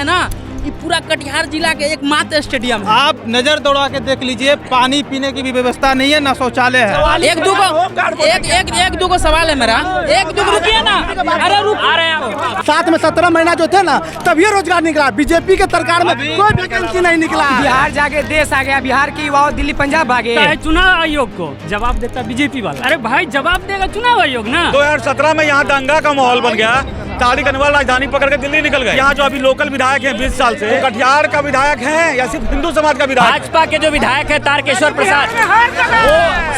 है ना, ये पूरा कटिहार जिला के एकमात्र स्टेडियम है। आप नजर दौड़ा के देख लीजिए, पानी पीने की भी व्यवस्था नहीं है, ना शौचालय है। एक दो को सवाल है मेरा, एक दो रुकिए ना, अरे रुक आ रहे हैं। साथ में 17 महीना जो थे ना, तभी रोजगार निकला। बीजेपी के सरकार में कोई वैकेंसी नहीं निकला। बिहार जाके देश आ गया, बिहार की युवा दिल्ली पंजाब भागे। चुनाव आयोग को जवाब देता बीजेपी वाला। अरे भाई जवाब देगा चुनाव आयोग ना। 2017 में यहाँ दंगा का माहौल बन गया, तारिक अनवर राजधानी पकड़ के दिल्ली निकल गए। यहाँ जो अभी लोकल विधायक हैं 20 साल से, कटिहार का विधायक है या सिर्फ हिंदू समाज का विधायक? भाजपा के जो विधायक है तारकेश्वर प्रसाद, वो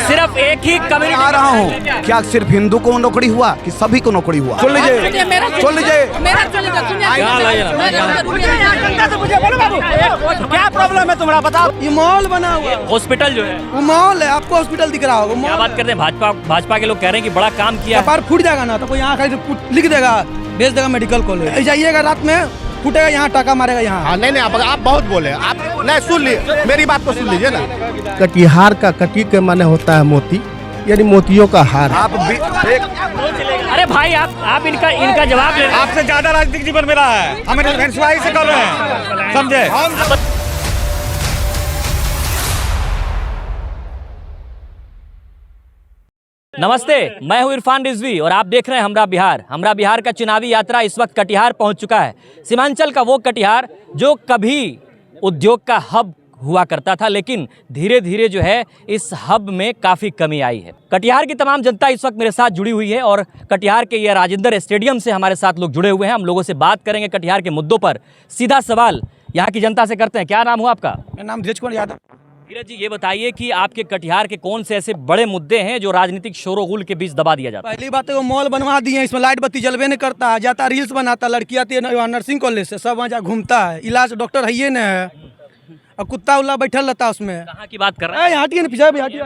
सिर्फ एक ही कम्युनिटी आ रहा हूँ। क्या सिर्फ हिंदू को नौकरी हुआ कि सभी को नौकरी हुआ? सुन लीजिए, सुन लीजिए। क्या प्रॉब्लम है तुम्हारा, बताओ। ये मॉल बना हुआ है, हॉस्पिटल जो है वो मॉल है, आपको हॉस्पिटल दिख रहा होगा। क्या बात करते हैं, भाजपा के लोग कह रहे हैं कि बड़ा काम किया। कपार फूट जाएगा ना तो कोई यहाँ लिख देगा, भेज देगा मेडिकल कॉलेज। जाइएगा रात में फूटेगा, यहाँ टाका मारेगा यहाँ। हाँ, नहीं आप बहुत बोले। आप नहीं सुन लीजिए, मेरी बात को सुन लीजिए ना। कटिहार का कटी के माने होता है मोती, यानी मोतियों का हार। आप अरे भाई आप इनका जवाब ले। आपसे ज्यादा राजनीतिक जीवन मेरा है, हम रसवाई से कर रहे हैं, समझे? नमस्ते, मैं हूं इरफान रिजवी और आप देख रहे हैं हमरा बिहार। हमरा बिहार का चुनावी यात्रा इस वक्त कटिहार पहुंच चुका है। सीमांचल का वो कटिहार जो कभी उद्योग का हब हुआ करता था, लेकिन धीरे धीरे जो है इस हब में काफ़ी कमी आई है। कटिहार की तमाम जनता इस वक्त मेरे साथ जुड़ी हुई है और कटिहार के ये राजेंद्र स्टेडियम से हमारे साथ लोग जुड़े हुए हैं। हम लोगों से बात करेंगे कटिहार के मुद्दों पर। सीधा सवाल यहाँ की जनता से करते हैं। क्या नाम हुआ आपका? मेरा नाम धीरज कुमार यादव। धीरज जी, ये बताइए कि आपके कटिहार के कौन से ऐसे बड़े मुद्दे हैं जो राजनीतिक शोरगुल के बीच दबा दिया जाता है? पहली बात है वो मॉल बनवा दिए, इसमें लाइट बत्ती जलवे नहीं करता, जाता रील्स बनाता, लड़की आती है नर्सिंग कॉलेज से, सब वहाँ घूमता है, इलाज डॉक्टर है ये नहीं है, और कुत्ता उल्ला बैठल रहता है उसमें। कहाँ की बात कर रहे हैं? हटिए ना, पीछे भी हटिए।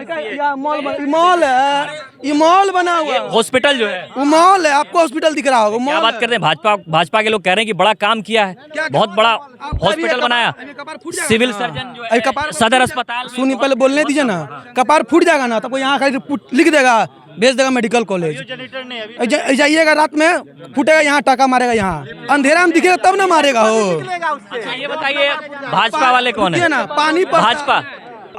मॉल है, ये मॉल बना हुआ है, हॉस्पिटल जो है वो मॉल है, आपको हॉस्पिटल दिख रहा होगा। क्या बात करते हैं, भाजपा के लोग कह रहे हैं कि बड़ा काम किया है, बहुत बड़ा हॉस्पिटल बनाया, सिविल सर्जन जो है, सदर अस्पताल। सुनिए, पहले बोलने दीजिए ना। कपार फूट जाएगा ना तो कोई यहाँ लिख देगा, भेज देगा मेडिकल कॉलेज। जाइएगा रात में फूटेगा, यहाँ टाका मारेगा, यहाँ अंधेरा में दिखेगा तब ना मारेगा हो। अच्छा ये बताइए, भाजपा वाले कौन है? ना पानी भाजपा।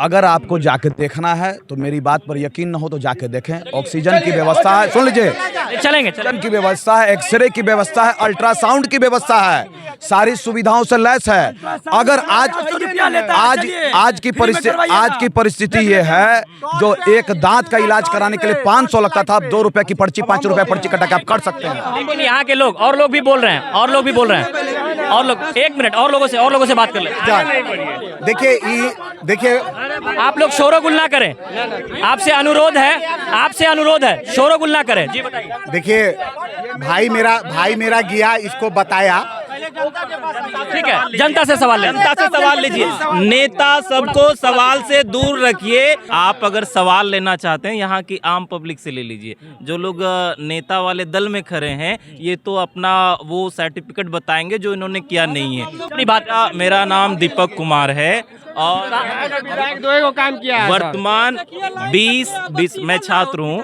अगर आपको जाके देखना है तो मेरी बात पर यकीन न हो तो जाके देखें। ऑक्सीजन की व्यवस्था है, सुन लीजिए, चलेंगे की व्यवस्था है, एक्सरे की व्यवस्था है, अल्ट्रासाउंड की व्यवस्था है, सारी सुविधाओं से लैस है। अगर आज की परिस्थिति ये है, जो एक दांत का इलाज कराने के लिए 500 लगता था, अब 2 रुपए की पर्ची, 5 रुपए पर्ची कटा के आप कर सकते हैं। लेकिन यहाँ के लोग और लोग भी बोल रहे हैं, और लोग एक मिनट, और लोगों से बात कर ले। देखिए आप लोग शोरगुल ना करें, आपसे अनुरोध है, शोरगुल ना करें। जी बताइए। देखिए, भाई मेरा गया, इसको बताया। ठीक है, जनता से सवाल लीजिए। नेता सबको सवाल से दूर रखिए। आप अगर सवाल लेना चाहते हैं यहाँ की आम पब्लिक से ले लीजिए। जो लोग नेता वाले दल में खड़े हैं, ये तो अपना वो सर्टिफिकेट बताएंगे जो इन्होंने किया नहीं है। अपनी बात। मेरा नाम दीपक कुमार है और काम किया वर्तमान 20 मैं छात्र हूँ।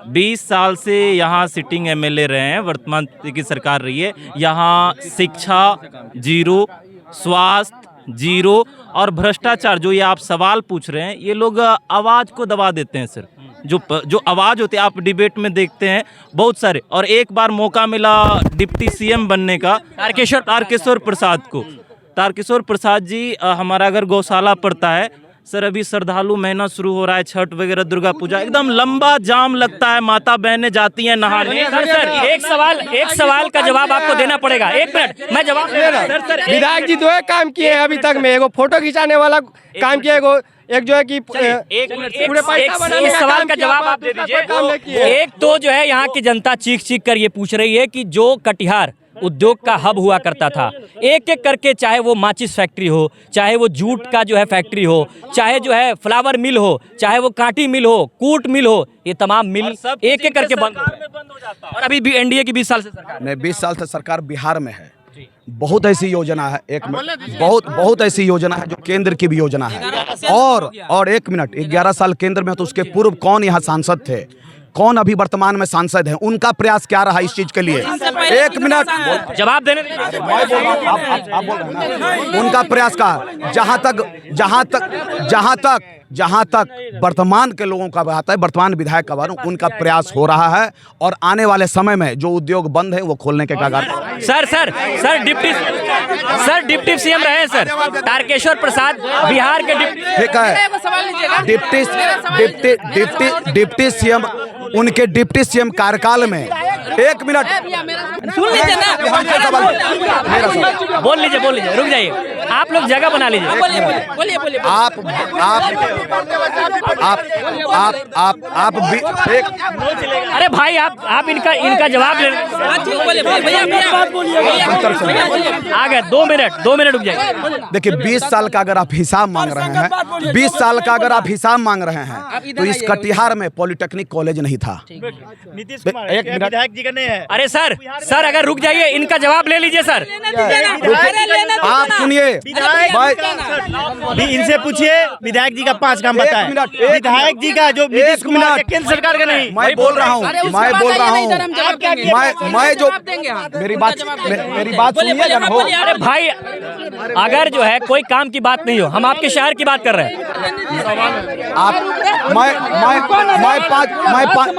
20 साल से यहाँ सिटिंग एमएलए रहे हैं, वर्तमान की सरकार रही है। यहाँ शिक्षा जीरो, स्वास्थ्य जीरो और भ्रष्टाचार, जो ये आप सवाल पूछ रहे हैं, ये लोग आवाज़ को दबा देते हैं सर। जो आवाज़ होती है, आप डिबेट में देखते हैं बहुत सारे। और एक बार मौका मिला डिप्टी सीएम बनने का तारकेश्वर प्रसाद को। तारकेश्वर प्रसाद जी, हमारा अगर गौशाला पड़ता है सर, अभी श्रद्धालु महीना शुरू हो रहा है, छठ वगैरह, दुर्गा पूजा, एकदम लंबा जाम लगता है, माता बहनें जाती हैं नहाने। सर एक सवाल का जवाब आपको देना पड़ेगा। एक मिनट, मैं जवाब दे रहा हूं। सर विधायक जी 2 काम किए हैं अभी तक में। एगो फोटो खिंचाने वाला काम किया, एक जो है कि इस सवाल का जवाब आप दे दीजिए। एक तो जो है यहाँ की जनता चीख कर ये पूछ रही है कि जो कटिहार उद्योग का हब हुआ करता था, एक एक करके, चाहे वो माचिस फैक्ट्री हो, चाहे वो जूट का जो है फैक्ट्री हो, चाहे जो है फ्लावर मिल हो, चाहे वो कांटी मिल हो, कूट मिल हो, ये तमाम मिल एक एक करके बंद हो जाता। और अभी भी एनडीए की 20 साल से सरकार नहीं, 20 साल से सरकार बिहार में है। बहुत ऐसी योजना है, बहुत ऐसी योजना है जो केंद्र की भी योजना है। और 1 मिनट, 11 साल केंद्र में, तो उसके पूर्व कौन यहाँ सांसद थे? कौन अभी वर्तमान में सांसद हैं, उनका प्रयास क्या रहा इस चीज के लिए? एक मिनट, जवाब देने आप बोल रहे हैं ना, उनका प्रयास का जहां तक वर्तमान के लोगों का बात है, वर्तमान विधायक का बात, उनका प्रयास हो रहा है और आने वाले समय में जो उद्योग बंद है वो खोलने के कगार। सर डिप्टी सीएम रहे हैं सर तारकेश्वर प्रसाद, बिहार के ठीक है, डिप्टी सीएम, उनके डिप्टी सीएम कार्यकाल में, एक मिनट सुन लीजिए ना, बोल लीजिए, रुक जाइए, आप लोग जगह बना लीजिए, बोलिए। आप अरे भाई आप इनका जवाब ले, आ गए 2 मिनट रुक जाइए। देखिए 20 साल का अगर आप हिसाब मांग रहे हैं, 20 साल का अगर आप हिसाब मांग रहे हैं तो इस कटिहार में पॉलिटेक्निक कॉलेज नहीं था। नीतीश कुमार एक मिनट, विधायक जी का नहीं है। अरे सर अगर रुक जाइए, इनका जवाब ले लीजिए सर। आप सुनिए, इनसे पूछिए विधायक जी का 5 काम बताएं। विधायक जी का जो नीतीश कुमार केंद्र सरकार का नहीं। मैं बोल रहा हूँ, मैं जो मेरी बात सुनिएगा ना। अरे भाई अगर जो है कोई काम की बात नहीं हो, हम आपके शहर की बात कर रहे हैं। आप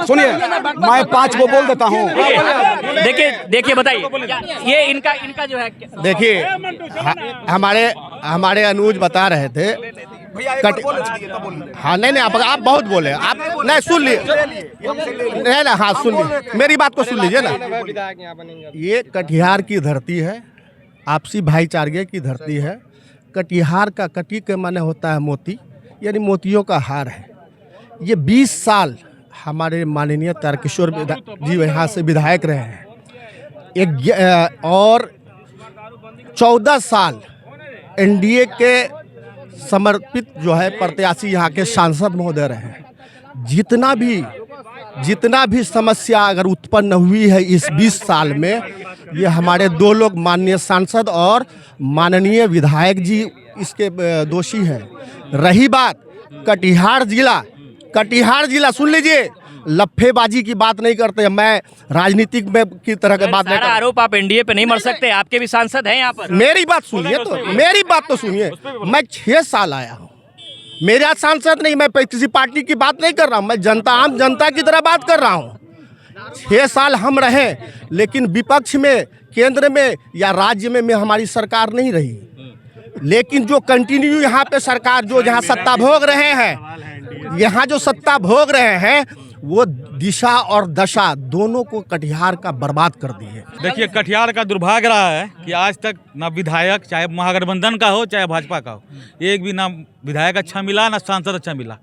सुनिए, मैं 5 को बोल देता हूँ। देखिए बताइए, ये इनका जो है, देखिए हमारे अनुज बता रहे थे हाँ नहीं आप बहुत बोले, आप नहीं सुन लिए नहीं ना, हाँ सुन लीजिए, मेरी बात को सुन लीजिए ना। ये कटिहार की धरती है, आपसी भाईचारे की धरती है। कटिहार का कटी के माने होता है मोती, यानी मोतियों का हार है। ये 20 साल हमारे माननीय तारकेश्वर जी यहाँ से विधायक रहे हैं, और 14 साल एनडीए के समर्पित जो है प्रत्याशी यहाँ के सांसद महोदय रहे हैं। जितना भी समस्या अगर उत्पन्न हुई है इस 20 साल में, ये हमारे 2 लोग माननीय सांसद और माननीय विधायक जी इसके दोषी हैं। रही बात कटिहार जिला सुन लीजिए, लफ्फेबाजी की बात नहीं करते, मैं राजनीतिक में की तरह की बात नहीं करता। आरोप आप एनडीए पे नहीं मर सकते, आपके भी सांसद हैं यहाँ पर। मेरी बात सुनिए, मैं 6 साल आया हूँ, मेरा सांसद नहीं, मैं किसी पार्टी की बात नहीं कर रहा हूँ, मैं आम जनता की तरह बात कर रहा हूँ। 6 साल हम रहे, लेकिन विपक्ष में, केंद्र में या राज्य में हमारी सरकार नहीं रही, लेकिन जो कंटिन्यू यहाँ पे सरकार जो जहाँ सत्ता भोग रहे हैं, यहाँ जो सत्ता भोग रहे हैं, वो दिशा और दशा दोनों को कटिहार का बर्बाद कर दी है। देखिए कटिहार का दुर्भाग्य रहा है कि आज तक ना विधायक, चाहे महागठबंधन का हो चाहे भाजपा का हो, एक भी ना विधायक अच्छा मिला ना सांसद अच्छा मिला।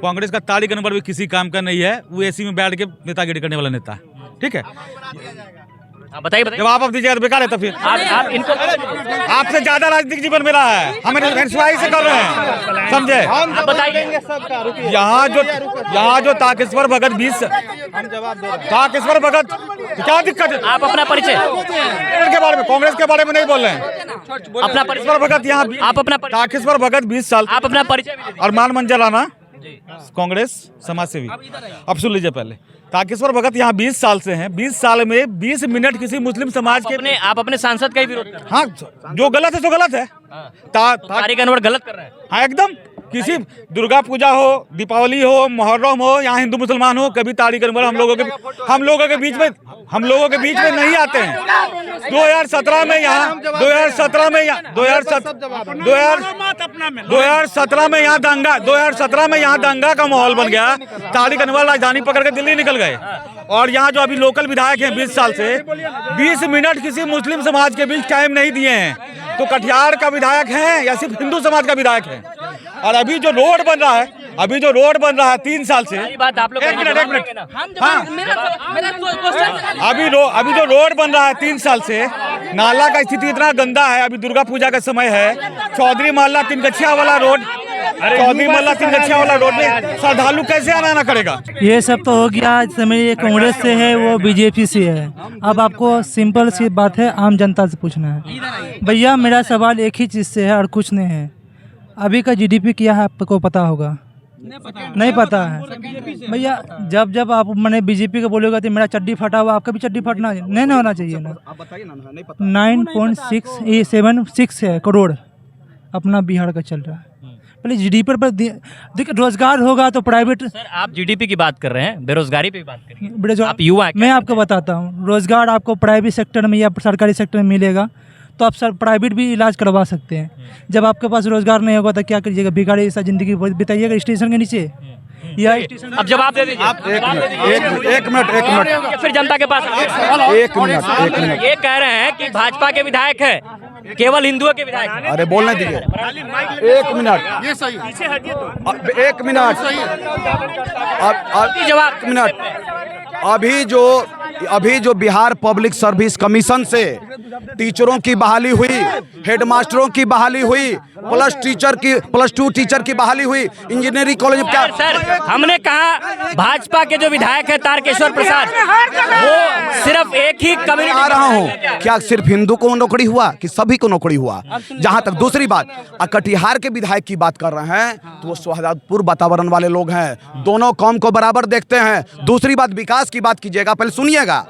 कांग्रेस का तारिक अनवर भी किसी काम का नहीं है, वो एसी में बैठ के नेतागिरी करने वाला नेता है। ठीक है, बताइए। जवाब आप दीजिए, बेकार है तो फिर आप इनको, आपसे ज्यादा राजनीतिक जीवन में रहा है, हम रसवाई से कर रहे हैं, समझे? आप बताइए। यहाँ जो तारकेश्वर भगत 20 तारकेश्वर भगत क्या दिक्कत है? आप अपना परिचय के बारे में, कांग्रेस के बारे में नहीं बोल रहे हैं। अपना परिचय भगत यहाँ आप अपना तारकेश्वर भगत 20 साल, आप अपना परिचय। अरमान मंजर आना, कांग्रेस समाज सेवी। अब सुन लीजिए पहले, तारकेश्वर भगत यहाँ 20 साल से हैं। 20 साल में 20 मिनट किसी मुस्लिम समाज के आप अपने सांसद का ही विरोध कर रहे हैं। हाँ, जो गलत है तो गलत है। तारिक अनवर गलत कर रहे हैं। हाँ एकदम, किसी दुर्गा पूजा हो, दीपावली हो, मुहर्रम हो, यहाँ हिंदू मुसलमान हो, कभी तारिक अनवर हम लोगों के बीच में नहीं आते हैं। 2017 में यहाँ 2017 में यहाँ दंगा का माहौल बन गया। तारिक अनवर राजधानी पकड़ के दिल्ली निकल गए, और यहाँ जो अभी लोकल विधायक हैं 20 साल से 20 मिनट किसी मुस्लिम समाज के बीच टाइम नहीं दिए हैं। तो कटिहार का विधायक है या सिर्फ हिंदू समाज का विधायक है? और अभी जो रोड बन रहा है 3 साल से, बात आप लोग एक मिनट हाँ, अभी जो रोड बन रहा है 3 साल से, नाला का स्थिति इतना गंदा है। अभी दुर्गा पूजा का समय है, चौधरी मोहल्ला 3 गछिया वाला रोड में श्रद्धालु कैसे आना करेगा? ये सब तो हो गया, समय ये कांग्रेस से है, वो बीजेपी से है। अब आपको सिंपल सी बात है, आम जनता से पूछना है। भैया मेरा सवाल एक ही चीज़ से है और कुछ नहीं है। अभी का जीडीपी क्या है आपको पता होगा? नहीं पता है भैया। जब जब आप मैंने बीजेपी को बोलेगा तो मेरा चड्डी फटा हुआ, आपका भी चड्डी फटना नहीं ना होना चाहिए ना। 9.676 है करोड़ अपना बिहार का चल रहा है। पहले जीडीपी पर देखिए, रोजगार होगा तो प्राइवेट। सर आप जीडीपी की बात कर रहे हैं, बेरोजगारी पे बात करिए। बेरोजगार आप युवा हैं, मैं आपको बताता हूँ, रोजगार आपको प्राइवेट सेक्टर में या सरकारी सेक्टर में मिलेगा तो आप सर प्राइवेट भी इलाज करवा सकते हैं। जब आपके पास रोजगार नहीं होगा तो क्या करिएगा, भिखारी जैसा जिंदगी बिताइएगा स्टेशन के नीचे या स्टेशन। अब जवाब दे दीजिए। एक मिनट फिर जनता के पास एक मिनट ये कह रहे हैं कि भाजपा के विधायक है, केवल हिंदुओं के विधायक हैं। अरे बोलने दीजिए, एक मिनट, ये सही, एक मिनट, जवाब एक मिनट। अभी जो बिहार पब्लिक सर्विस कमीशन से टीचरों की बहाली हुई, हेडमास्टरों की बहाली हुई, प्लस 2 टीचर की बहाली हुई, इंजीनियरिंग कॉलेज क्या। सर हमने कहा भाजपा के जो विधायक है तारकेश्वर प्रसाद, वो सिर्फ एक ही कम्युनिटी। आ रहा हूँ, क्या सिर्फ हिंदू को नौकरी हुआ कि सभी को नौकरी हुआ? जहां तक दूसरी बात, कटिहार के विधायक की बात कर रहे हैं तो वो शहादतपुर वातावरण वाले लोग हैं, दोनों कौम को बराबर देखते हैं। दूसरी बात, विकास की बात कीजिएगा, पहले सुनिएगा।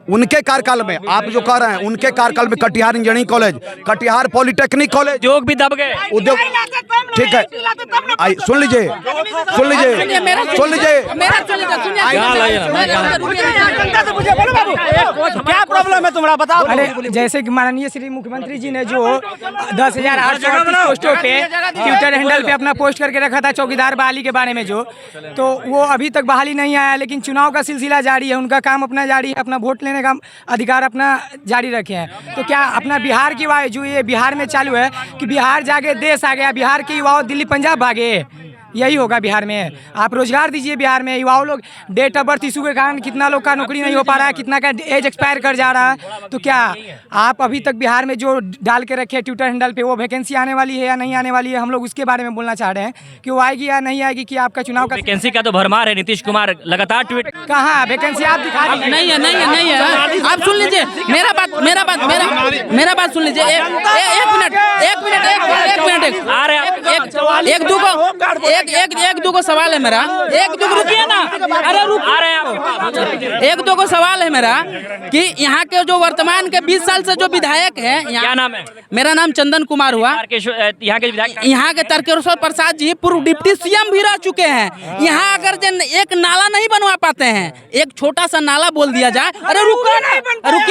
उनके कार्यकाल में, आप जो कह रहे हैं उनके कार्यकाल में Katihar engineering college, Katihar polytechnic college, उद्योग भी दब गए। उद्योग ठीक है, सुन लीजिए क्या प्रॉब्लम है तुम्हारा बताओ। अरे जैसे कि माननीय श्री मुख्यमंत्री जी ने जो 10,838 पोस्टों पे ट्विटर हैंडल पे अपना पोस्ट करके रखा था चौकीदार बहाली के बारे में, जो तो वो अभी तक बहाली नहीं आया, लेकिन चुनाव का सिलसिला जारी है, उनका काम अपना जारी है, अपना वोट लेने का अधिकार अपना जारी रखे हैं। तो क्या अपना बिहार की जो ये बिहार में चालू है कि बिहार जाके देश आ गया, बिहार के युवाओं दिल्ली पंजाब भागे, यही होगा बिहार में। आप रोजगार दीजिए बिहार में, युवाओं लोग डेट ऑफ बर्थ इशू के कारण कितना लोग का नौकरी नहीं हो पा रहा है, कितना का एज एक्सपायर कर जा रहा है। तो क्या आप अभी तक बिहार में जो डाल के रखे ट्विटर हैंडल पे वो वैकेंसी आने वाली है या नहीं आने वाली है, हम लोग उसके बारे में बोलना चाह रहे हैं कि वो आएगी या नहीं आएगी, कि आपका चुनाव का वैकेंसी का तो भरमार है। नीतीश कुमार लगातार ट्वीट, कहाँ वैकेंसी आप दिखा दीजिए। नहीं है। आप सुन लीजिए मेरा बात सुन लीजिए। एक मिनट आ रहे हैं एक दो को सवाल है मेरा, एक दो रुकिए ना, अरे रुक आ रहे हैं। एक दो को सवाल है मेरा कि यहाँ के जो वर्तमान के 20 साल से जो विधायक है, क्या नाम है? मेरा नाम चंदन कुमार हुआ। यहाँ के विधायक, यहाँ के तारकेश्वर प्रसाद जी पूर्व डिप्टी सीएम भी रह चुके हैं। यहाँ अगर एक नाला नहीं बनवा पाते हैं, एक छोटा सा नाला बोल दिया जाए, अरे रुकिए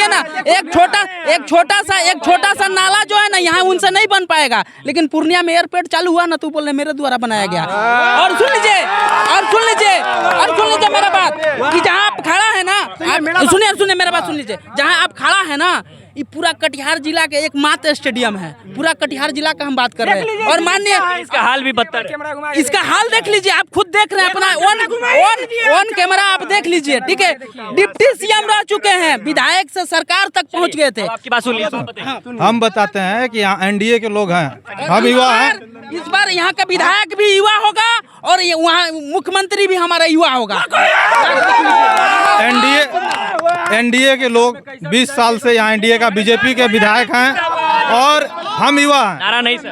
ना, एक छोटा सा नाला जो है ना यहाँ उनसे नहीं बन पाएगा, लेकिन पूर्णिया में एयरपोर्ट चालू हुआ ना, तू बोल मेरे द्वारा बनाया गया। और सुन लीजिए मेरा बात कि जहाँ आप खड़ा है ना, सुनिए मेरा बात सुन लीजिए, जहाँ आप खड़ा है ना, ये पूरा कटिहार जिला के एकमात्र स्टेडियम है, पूरा कटिहार जिला का हम बात कर रहे हैं। और माननीय इसका हाल भी बदतर है, इसका हाल देख लीजिए, आप खुद देख रहे हैं, अपना ऑन कैमरा आप देख लीजिए, ठीक है। डिप्टी सीएम रह चुके हैं, विधायक से सरकार तक पहुंच गए थे। आपकी बात सुन लीजिए। हम बताते हैं कि यहाँ एनडीए के लोग हैं, हम युवा हैं। इस बार यहाँ का विधायक भी युवा होगा और वहाँ मुख्यमंत्री भी हमारा युवा होगा। एनडीए के लोग 20 साल से यहाँ एनडीए का बीजेपी के विधायक हैं और हम युवा हैं। नारा नहीं सर,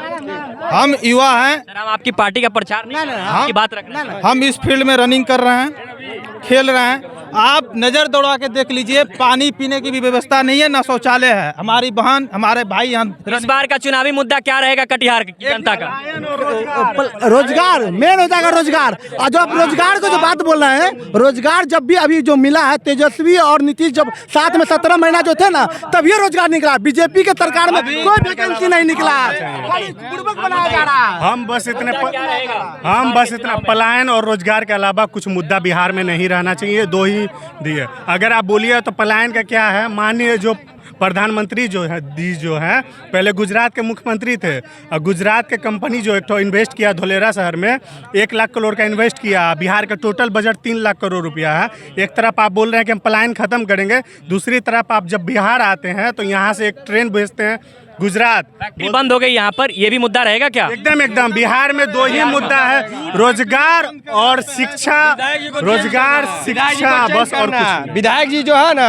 हम युवा हैं। सर हम आपकी पार्टी का प्रचार नहीं, आपकी बात रख रहे हैं। हम इस फील्ड में रनिंग कर रहे हैं, खेल रहे हैं। आप नजर दौड़ा के देख लीजिए, पानी पीने की भी व्यवस्था नहीं है, ना शौचालय है। हमारी बहन, हमारे भाई यहाँ। इस बार का चुनावी मुद्दा क्या रहेगा कटिहार की जनता का? रोजगार मेन हो जाएगा, रोजगार। और जो आप रोजगार को जो बात बोल रहे हैं, रोजगार जब भी अभी जो मिला है, तेजस्वी और नीतीश जब साथ में 17 महीना जो थे ना, तब ये रोजगार निकला। बीजेपी के सरकार में कोई वैकेंसी नहीं निकला, बनाया जा रहा है। हम बस इतना पलायन और रोजगार के अलावा कुछ मुद्दा बिहार में नहीं रहना चाहिए, दो ही दिए। अगर आप बोलिए तो पलायन का क्या है, माननीय जो प्रधानमंत्री जो है पहले गुजरात के मुख्यमंत्री थे, और गुजरात के कंपनी जो एक तो इन्वेस्ट किया धोलेरा शहर में 1 लाख करोड़ का इन्वेस्ट किया। बिहार का टोटल बजट 3 लाख करोड़ रुपया है। एक तरफ आप बोल रहे हैं कि हम पलायन खत्म करेंगे, दूसरी तरफ आप जब बिहार आते हैं तो यहाँ से एक ट्रेन भेजते हैं गुजरात। फैक्ट्री बंद हो गई यहाँ पर, ये भी मुद्दा रहेगा क्या? एकदम एकदम बिहार में दो ही मुद्दा है, रोजगार और शिक्षा। रोजगार शिक्षा बस, और कुछ। विधायक जी जो है ना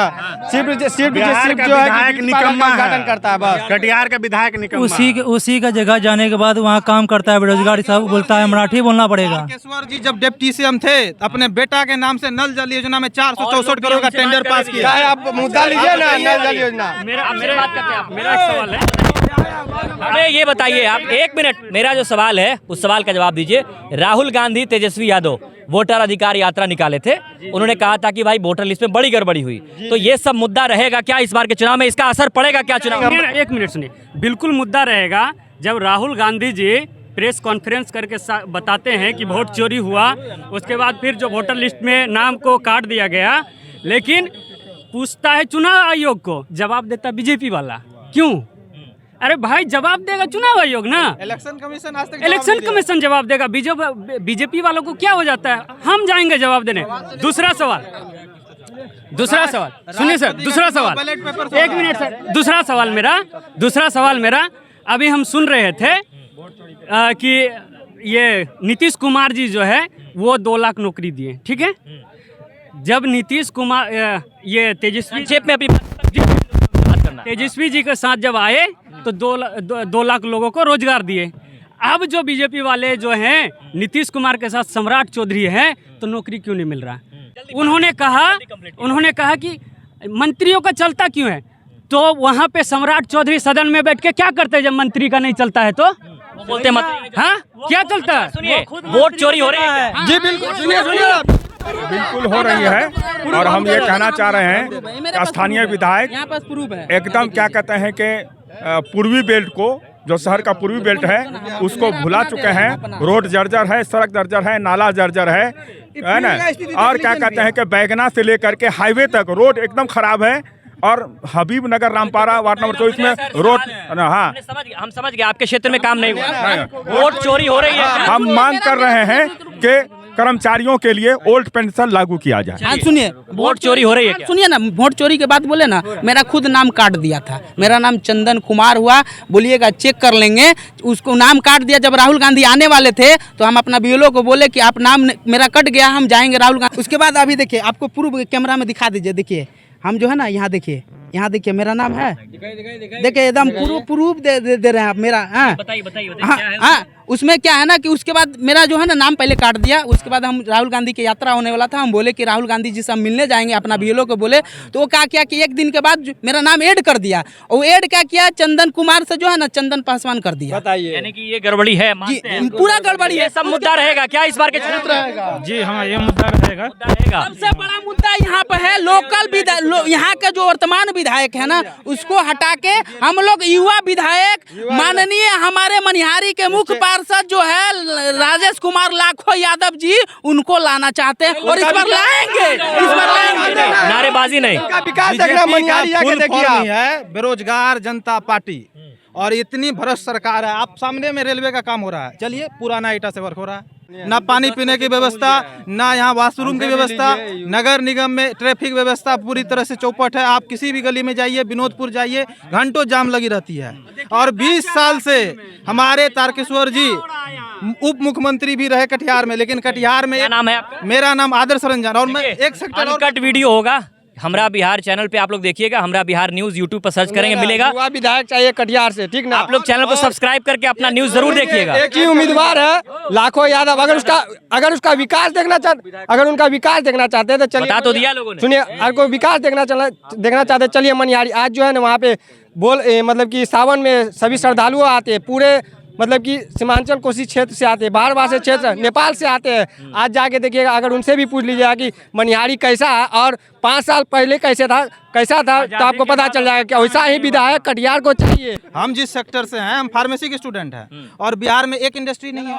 सिर्फ बिहार का जो है विधायक निकम्मा उद्घाटन है, करता है बस। कटिहार का विधायक निकम्मा। उसी का जगह जाने के बाद वहाँ काम करता है, बेरोजगार सब बोलता है मराठी बोलना पड़ेगा। तारकेश्वर जी जब डिप्टी सीएम थे, अपने बेटा के नाम से नल जल योजना में 464 करोड़ का टेंडर पास किया। आप मुद्दा लीजिए ना, नल जल योजना। मेरा बात करते हैं आप, मेरा एक सवाल है, हमें ये बताइए आप, 1 मिनट, मेरा जो सवाल है उस सवाल का जवाब दीजिए। राहुल गांधी तेजस्वी यादव वोटर अधिकार यात्रा निकाले थे, उन्होंने कहा था कि भाई वोटर लिस्ट में बड़ी गड़बड़ी हुई, तो ये सब मुद्दा रहेगा क्या इस बार के चुनाव में? इसका असर पड़ेगा क्या चुनाव में? 1 मिनट सुनिए, बिल्कुल मुद्दा रहेगा। जब राहुल गांधी जी प्रेस कॉन्फ्रेंस करके बताते हैं कि वोट चोरी हुआ, उसके बाद फिर जो वोटर लिस्ट में नाम को काट दिया गया, लेकिन पूछता है चुनाव आयोग को, जवाब देता बीजेपी वाला। क्यों? अरे भाई जवाब देगा चुनाव आयोग ना, इलेक्शन कमीशन आज तक इलेक्शन कमीशन जवाब देगा। बीजेपी वालों को क्या हो जाता है, हम जाएंगे जवाब देने। दूसरा सवाल सुनिए सर, दूसरा सवाल 1 मिनट सर, दूसरा सवाल मेरा अभी हम सुन रहे थे कि ये नीतीश कुमार जी जो है वो 2 लाख नौकरी दिए, ठीक है। जब नीतीश कुमार ये तेजस्वी जी के साथ जब आए तो 2 लाख लोगों को रोजगार दिए। अब जो बीजेपी वाले जो हैं नीतीश कुमार के साथ सम्राट चौधरी हैं, तो नौकरी क्यों नहीं मिल रहा? उन्होंने कहा कि मंत्रियों का चलता क्यों है, तो वहाँ पे सम्राट चौधरी सदन में बैठ के क्या करते हैं जब मंत्री का नहीं चलता है? तो बोलते मत, हाँ क्या चलता है? सुनिए, वोट चोरी हो रही है जी बिल्कुल, सुनिए बिल्कुल हो रही है। और हम ये कहना चाह रहे हैं कि स्थानीय विधायक एकदम क्या कहते हैं कि पूर्वी बेल्ट को, जो शहर का पूर्वी बेल्ट है, उसको भुला चुके हैं। रोड जर्जर है, सड़क जर्जर है, नाला जर्जर है ना। और क्या कहते हैं कि बैगना से लेकर के हाईवे तक रोड एकदम खराब है। और हबीब नगर रामपारा वार्ड नंबर 24 में रोड, हाँ हम समझ गए आपके क्षेत्र में काम नहीं हुआ, वोट चोरी हो रही है। हम मांग कर रहे हैं कि कर्मचारियों के लिए ओल्ड पेंशन लागू किया जाए। हाँ सुनिए, वोट चोरी हो रही है क्या? सुनिए ना, वोट चोरी के बाद बोले ना, मेरा खुद नाम काट दिया था, मेरा नाम चंदन कुमार हुआ, बोलिएगा चेक कर लेंगे, उसको नाम काट दिया। जब राहुल गांधी आने वाले थे तो हम अपना बीएलओ को बोले कि आप नाम मेरा कट गया, हम जाएंगे राहुल गांधी। उसके बाद अभी देखिए, आपको प्रूफ कैमरा में दिखा दीजिए, देखिए हम जो है ना, यहाँ देखिए मेरा नाम है, देखिए एकदम प्रूफ दे रहे हैं आप मेरा। हाँ, उसमें क्या है ना कि उसके बाद मेरा जो है ना नाम पहले काट दिया। उसके बाद हम राहुल गांधी की यात्रा होने वाला था, हम बोले कि राहुल गांधी जी से हम मिलने जाएंगे, अपना बीएलओ को बोले, तो वो क्या किया कि 1 दिन के बाद मेरा नाम ऐड कर दिया। और ऐड क्या किया, चंदन कुमार से जो है ना चंदन पासवान कर दिया। बताइए, यानी कि ये गड़बड़ी है, पूरा गड़बड़ी है। सब मुद्दा रहेगा क्या इस बार के चुनाव रहेगा? जी हाँ, ये मुद्दा रहेगा। सबसे बड़ा मुद्दा यहाँ पे है लोकल विधायक, यहाँ के जो वर्तमान विधायक है ना, उसको हटा के हम लोग युवा विधायक माननीय हमारे मनिहारी के मुख्य पार्षद जो है राजेश कुमार लाखो यादव जी, उनको लाना चाहते हैं। और इस बार लाएंगे, नारेबाजी नहीं। विकास देखना, मनिहारी जाके देखिए है बेरोजगार जनता पार्टी, और इतनी भ्रष्ट सरकार है। आप सामने में रेलवे का काम हो रहा है, चलिए पुराना ईटा से वर्क हो रहा है, ना पानी पीने की व्यवस्था, ना यहाँ वॉशरूम की व्यवस्था, नगर निगम में ट्रैफिक व्यवस्था पूरी तरह से चौपट है। आप किसी भी गली में जाइए, विनोदपुर जाइए, घंटों जाम लगी रहती है। और 20 साल से हमारे तारकेश्वर जी उप मुख्यमंत्री भी रहे कटिहार में, लेकिन कटिहार में नाम है आपका? मेरा नाम आदर्श रंजन। और मैं एक सेक्टर अनकट वीडियो होगा हमरा बिहार चैनल पे, आप लोग देखिएगा, हमरा बिहार न्यूज यूट्यूब पर सर्च करेंगे, मिलेगा। युवा विधायक चाहिए कटिहार से, ठीक ना। आप लोग चैनल को सब्सक्राइब करके अपना न्यूज जरूर देखिएगा। एक ही उम्मीदवार है, लाखों यादव। अगर उसका विकास देखना चाहते हैं तो चलिए, बता तो दिया लोगों ने। सुनिए, अगर कोई विकास देखना चाहते हैं, चलिए मनिहारी। आज जो है ना वहाँ पे मतलब कि सावन में सभी श्रद्धालु आते हैं, पूरे मतलब कि सीमांचल कोसी क्षेत्र से आते हैं, बाहर से क्षेत्र, नेपाल से आते हैं। आज जाके देखिएगा, अगर उनसे भी पूछ लीजिएगा कि मनिहारी कैसा है और 5 साल पहले कैसा था तो आपको पता चल जाएगा कि वैसा ही विधायक कटिहार को चाहिए। हम जिस सेक्टर से हैं, हम फार्मेसी के स्टूडेंट हैं, और बिहार में एक इंडस्ट्री नहीं है।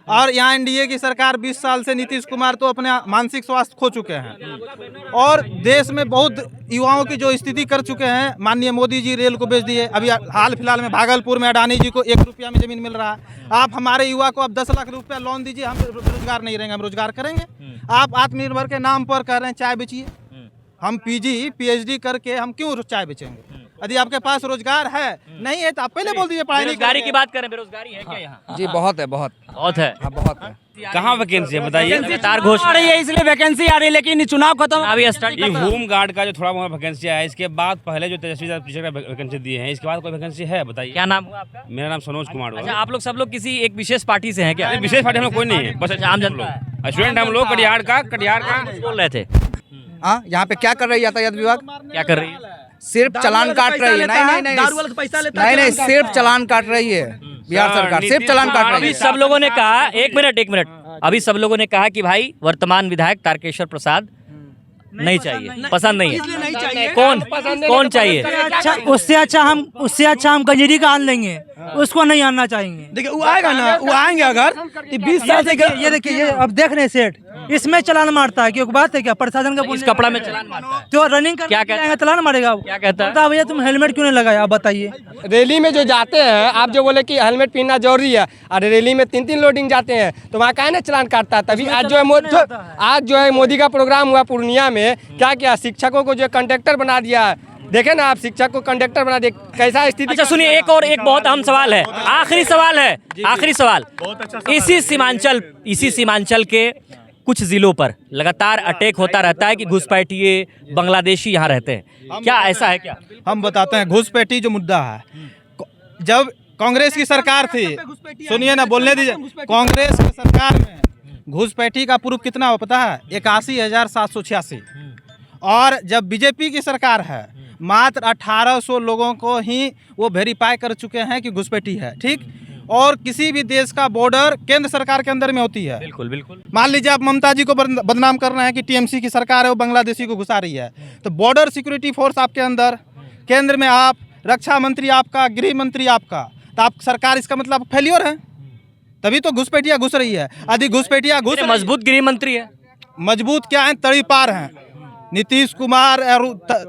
और यहाँ एनडीए की सरकार 20 साल से, नीतीश कुमार तो अपने मानसिक स्वास्थ्य खो चुके हैं, और देश में बहुत युवाओं की जो स्थिति कर चुके हैं। माननीय मोदी जी रेल को बेच दिए। अभी हाल फिलहाल में भागलपुर में अडानी जी को 1 रुपया में जमीन मिल रहा है। आप हमारे युवा को अब 10 लाख रुपया लोन दीजिए, हम रोजगार नहीं रहेंगे, हम रोजगार करेंगे। आप आत्मनिर्भर के नाम पर कह रहे हैं चाय बेचिए। हम पीजी पीएचडी करके हम क्यों चाय बेचेंगे? यदि आपके पास रोजगार है नहीं है तो आप पहले बोल दीजिए पढ़ाई नहीं बेरोजगारी करेंगे। की बात करें, बेरोजगारी है क्या यहाँ? जी बहुत है, बहुत बहुत है। बहुत है। कहाँ वैकेंसी है बताइए? लगातार घोषणा आ रही है इसलिए वैकेंसी आ रही है, लेकिन चुनाव खत्म अभी स्टार्ट ये होम गार्ड का जो थोड़ा बहुत वैकेंसी है, इसके बाद पहले जो तेजस्वी टीचर का वैकेंसी दिए हैं, इसके बाद कोई वैकेंसी है बताइए? क्या नाम हुआ आपका? मेरा नाम सनोज कुमार अच्छा, हुआ। आप लोग सब लोग किसी एक विशेष पार्टी से हैं क्या? विशेष पार्टी हम लोग कोई नहीं है, बस आम जनता है। स्टूडेंट हम लोग कटिहार का बोल रहे थे यहाँ पे क्या कर रही है यातायात विभाग? क्या कर रही है? सिर्फ चालान काट रही है। नहीं, सिर्फ चालान काट रही है बिहार सरकार, सिर्फ चालान काट रही अभी है। सब लोगों ने कहा, एक मिनट, अभी सब लोगों ने कहा कि भाई वर्तमान विधायक तारकेश्वर प्रसाद नहीं चाहिए, पसंद नहीं है। कौन चाहिए? अच्छा, उससे अच्छा हम गंजेरी का आन लेंगे, उसको नहीं आना चाहेंगे। देखिए वो आएगा ना, वो आएंगे अगर 20 साल से। ये देखिए, ये अब देख रहे हैं सेठ, इसमें चलान मारता है, क्योंकि बात है क्या, प्रशासन का इस कपड़ा में चलान मारता है। तो रनिंग क्या कहता है? चलान मारेगा। क्या कहता है? बता भैया तुम हेलमेट क्यों नहीं लगाया, आप बताइए। रैली में जो जाते हैं, आप जो बोले कि हेलमेट पहनना जरूरी है, और रैली में 3-3 लोडिंग जाते हैं, तो वहाँ का है ना चलान काटता है। तभी आज जो है मोदी का प्रोग्राम हुआ पूर्णिया में, क्या किया, शिक्षकों को जो कंडक्टर बना दिया है। देखे ना आप, शिक्षक को कंडक्टर बना दिया, कैसा स्थिति। अच्छा सुनिए, एक बहुत अहम सवाल है, आखिरी सवाल। इसी सीमांचल के कुछ जिलों पर लगातार अटैक होता रहता है कि घुसपैठिए बांग्लादेशी यहाँ रहते हैं, क्या ऐसा है क्या? हम बताते हैं, घुसपैठी जो मुद्दा है, जब कांग्रेस की सरकार थी, सुनिए ना, बोलने दीजिए, कांग्रेस की सरकार में घुसपैठी का प्रूफ कितना हो पता है? 81,786। और जब बीजेपी की सरकार है, मात्र 1800 लोगों को ही वो वेरीफाई कर चुके हैं कि घुसपैठी है, ठीक। और किसी भी देश का बॉर्डर केंद्र सरकार के अंदर में होती है। बिल्कुल। मान लीजिए आप ममता जी को बदनाम कर रहे हैं कि टीएमसी की सरकार है वो बांग्लादेशी को घुसा रही है, तो बॉर्डर सिक्योरिटी फोर्स आपके अंदर, केंद्र में आप, रक्षा मंत्री आपका, गृह मंत्री आपका, तो आप सरकार, इसका मतलब फेल्योर है। तभी तो घुसपैठिया घुस रही है। यदि घुसपैठिया मजबूत गृह मंत्री है, मजबूत क्या है, तड़ी पार हैं। नीतीश कुमार और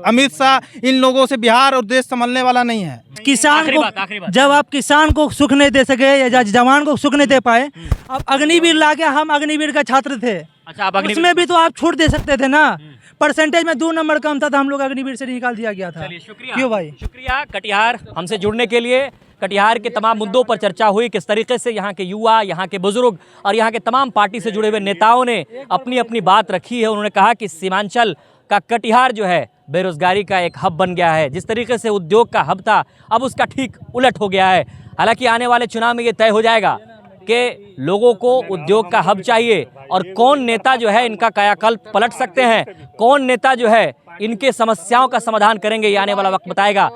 अमित शाह, इन लोगों से बिहार और देश संभलने वाला नहीं है। किसान को जब आप किसान को सुख नहीं दे सके या जवान को सुख नहीं दे पाए, अब अग्निवीर लाके, हम अग्निवीर का छात्र थे। अच्छा, उसमें भी तो आप छूट दे सकते थे ना। परसेंटेज में 2 नंबर कम था तो हम लोग अग्निवीर से निकाल दिया गया था। क्यों भाई? शुक्रिया कटिहार हमसे जुड़ने के लिए। कटिहार के तमाम मुद्दों पर चर्चा हुई, किस तरीके से यहाँ के युवा, यहाँ के बुजुर्ग और यहाँ के तमाम पार्टी से जुड़े हुए नेताओं ने अपनी अपनी बात रखी है। उन्होंने कहा कि सीमांचल का कटिहार जो है बेरोजगारी का एक हब बन गया है। जिस तरीके से उद्योग का हब था, अब उसका ठीक उलट हो गया है। हालांकि आने वाले चुनाव में ये तय हो जाएगा कि लोगों को उद्योग का हब चाहिए और कौन नेता जो है इनका कायाकल्प पलट सकते हैं, कौन नेता जो है इनके समस्याओं का समाधान करेंगे, ये आने वाला वक्त बताएगा।